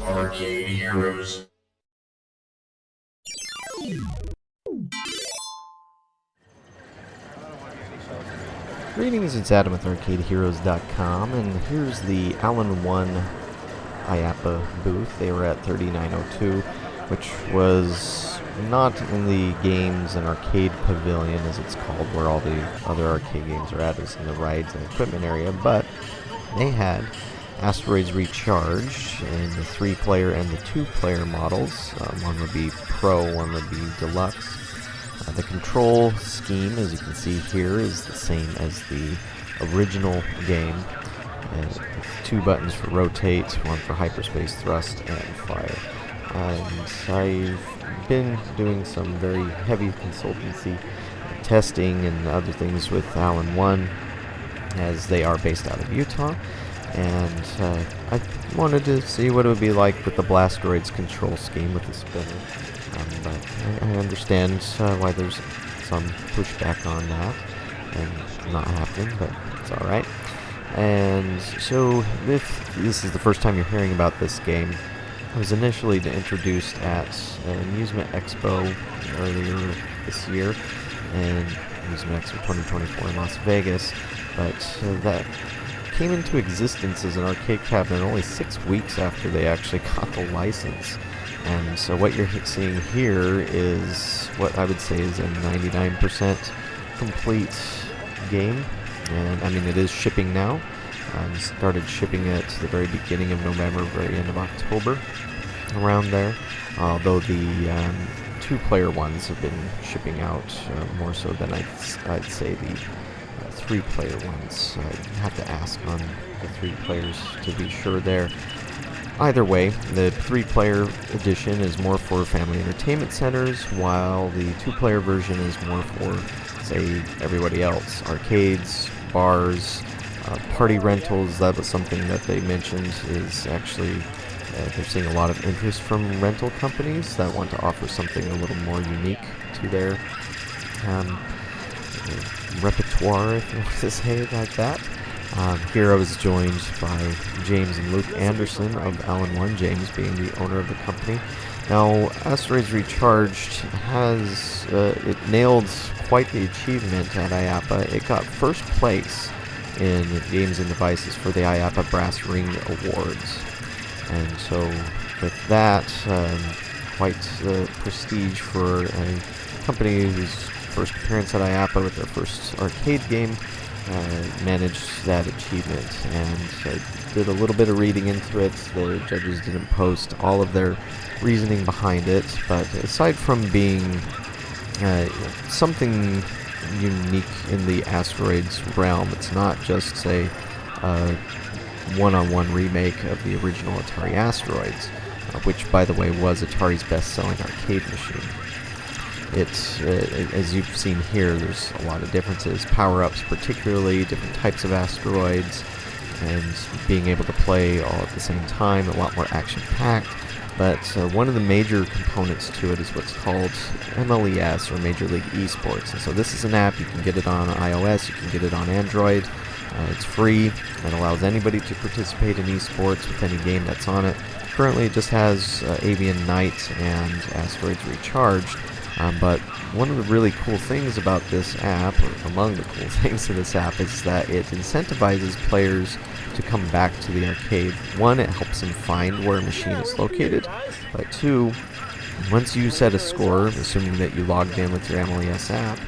Arcade Heroes. Greetings, it's Adam with ArcadeHeroes.com, and here's the Alan-1 IAAPA booth. They were at 3902, which was not in the games and arcade pavilion, as it's called, where all the other arcade games are at, is in the rides and equipment area, but they had Asteroids Recharged in the 3-player and the 2-player models. One would be Pro, one would be Deluxe. The control scheme, as you can see here, is the same as the original game. And 2 buttons for rotate, 1 for hyperspace, thrust, and fire. And I've been doing some very heavy consultancy testing and other things with Alan-1, as they are based out of Utah. And I wanted to see what it would be like with the Blasteroids control scheme with the spinner. But I understand why there's some pushback on that and not happening, but it's alright. And so if this is the first time you're hearing about this game, it was initially introduced at an Amusement Expo earlier this year, and Amusement Expo 2024 in Las Vegas, but that came into existence as an arcade cabinet only 6 weeks after they actually got the license. And so what you're seeing here is what I would say is a 99% complete game. And I mean, it is shipping now. Started shipping it the very beginning of November, very end of October, around there. Although the 2-player ones have been shipping out more so than I'd say the 3-player ones. I have to ask on the 3 players to be sure there. Either way, the 3-player edition is more for family entertainment centers, while the 2-player version is more for, say, everybody else. Arcades, bars, party rentals. That was something that they mentioned is actually, they're seeing a lot of interest from rental companies that want to offer something a little more unique to their repertoire, if you want to say it like that. Here I was joined by James and Luke Anderson of Alan-1, James being the owner of the company. Now, Asteroids Recharged has, it nailed quite the achievement at IAAPA. It got first place in Games and Devices for the IAAPA Brass Ring Awards. And so, with that, quite the prestige for a company whose first appearance at IAAPA with their first arcade game managed that achievement. And I did a little bit of reading into it. The judges didn't post all of their reasoning behind it, but aside from being something unique in the Asteroids realm, it's not just, say, a one-on-one remake of the original Atari Asteroids, which, by the way, was Atari's best-selling arcade machine. It's, as you've seen here, there's a lot of differences. Power-ups particularly, different types of asteroids, and being able to play all at the same time, a lot more action-packed. But one of the major components to it is what's called MLES, or Major League Esports. And so this is an app. You can get it on iOS, you can get it on Android. It's free. It allows anybody to participate in esports with any game that's on it. Currently it just has Avian Knight and Asteroids Recharged. But one of the really cool things about this app, or among the cool things of this app, is that it incentivizes players to come back to the arcade. One, it helps them find where a machine is located. But 2, once you set a score, assuming that you logged in with your MLES app,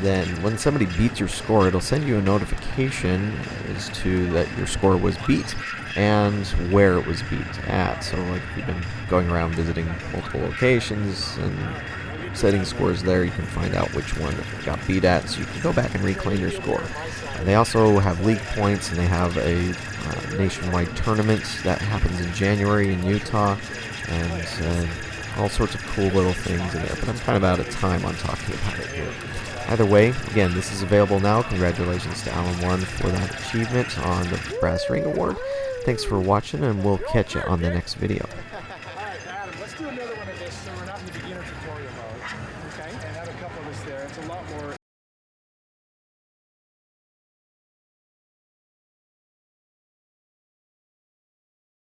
then when somebody beats your score, it'll send you a notification as to that your score was beat and where it was beat at. So like if you've been going around visiting multiple locations and setting scores there, you can find out which one got beat at, so you can go back and reclaim your score. They also have league points, and they have a nationwide tournament that happens in January in Utah, and all sorts of cool little things in there, but I'm kind of out of time on talking about it here. Either way, again, this is available now. Congratulations to Alan-1 for that achievement on the Brass Ring Award. Thanks for watching, and we'll catch you on the next video.